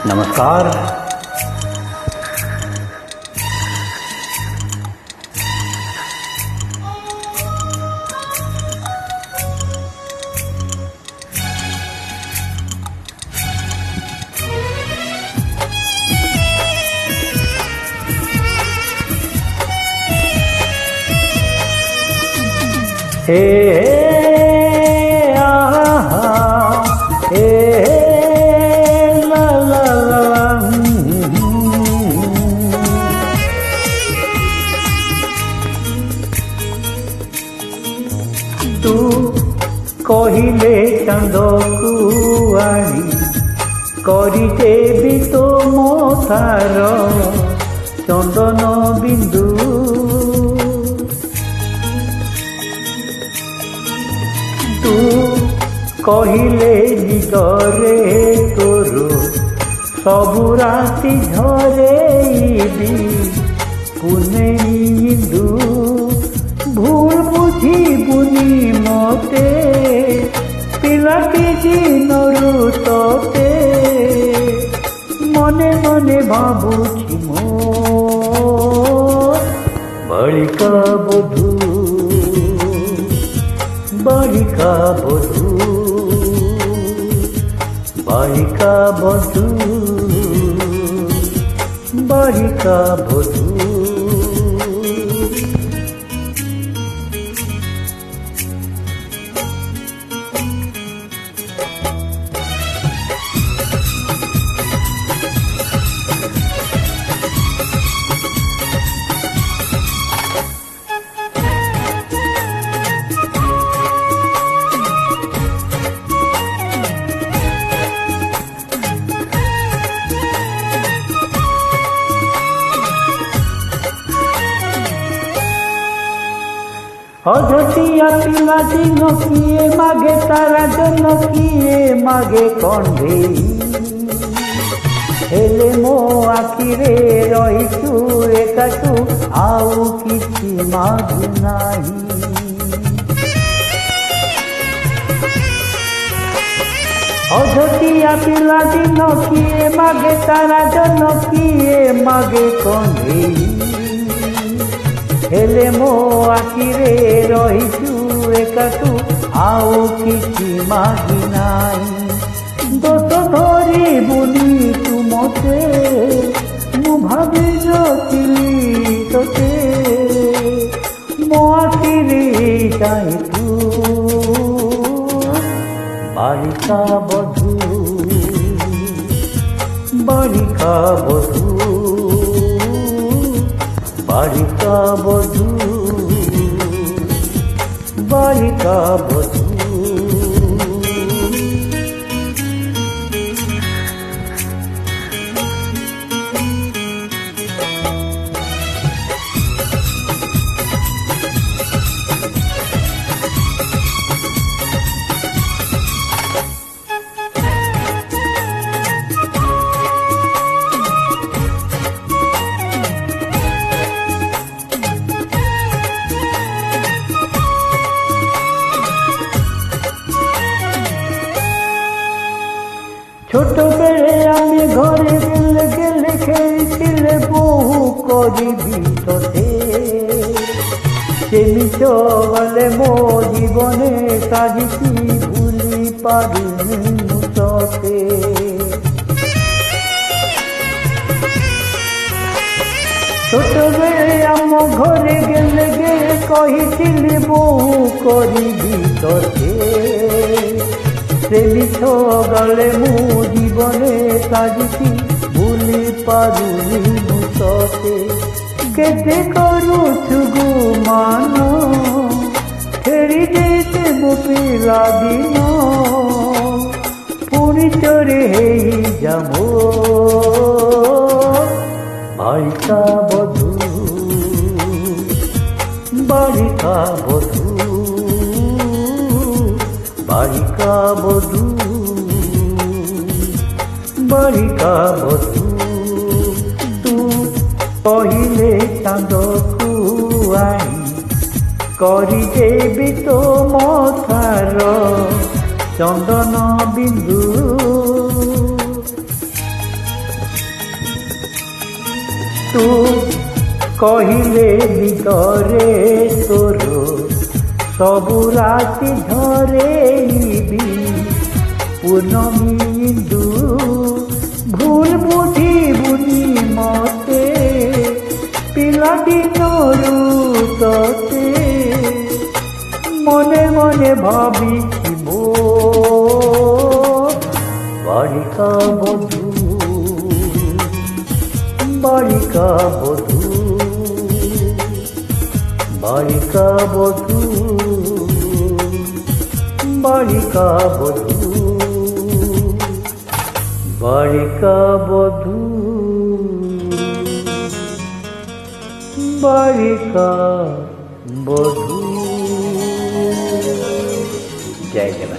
नमस्कार। ला ला ला तू कहिले चांदकू आनी करिदेबी तो मोथार चंदन बिंदु तू कहिले निदरे तोर सबु राति झरेबी पुने इंदु भूल बुझीबुनी मते पिलाटी दिनरु तोते मने मने भाबुछि मो बालिका बधू बालिका बधू बालिका बधू बालिका बधू अझटिया पिला दिन किए मागे तारा जन किए मागे कंधे हेले मो आखिरे रहीचु एकाचु आउ किछि मागु नाही अझटिया पिला दिन किए मागे तारा जन किए मागे कंधे हेले मो आखिरे रहीचु एकाचु आउ किछि मागि नाई दोष धरिबुनि तु मते मु भाबि रखिली तोते मो आखिरे चाहि तू बालिका बधू बालिका बधू बालिका बधू बालिका बधू छोट बेले आमे घरे गेले गेले खेलिले बहु करिबी तोते से मिछ गले मो जीवने साजिছি भूली पारिनी तोते छोट बेले आम घरे गेले गेले कहिथिली बहु करिबी तोते से मिछ गले मु जीवने साजिছি भूली पारुनी तोते केते करुछु गुमान फेरी देते मो पिला दिन पुणी चोरे हेई जामो बालिका बधू बालिका बधू बालिका बधू बालिका बधू तू कहिले चांदकू आनी करिदेबी तो मथार चंदन बिंदु কিন্তু কহিলে ভিতরে তোর সবু রাতি ঝরে নিবি পূর্ণমী ইন্দু ভুল বুঝিবুনি মতে পিলাদিনରୁ ততে মনে মনে ভাবিব বালিকা বধূ বালিকা বধূ বালিকা বধূ বালিকা বধূ বালিকা বধূ বালিকা বধূ। জয় জগন্নাথ।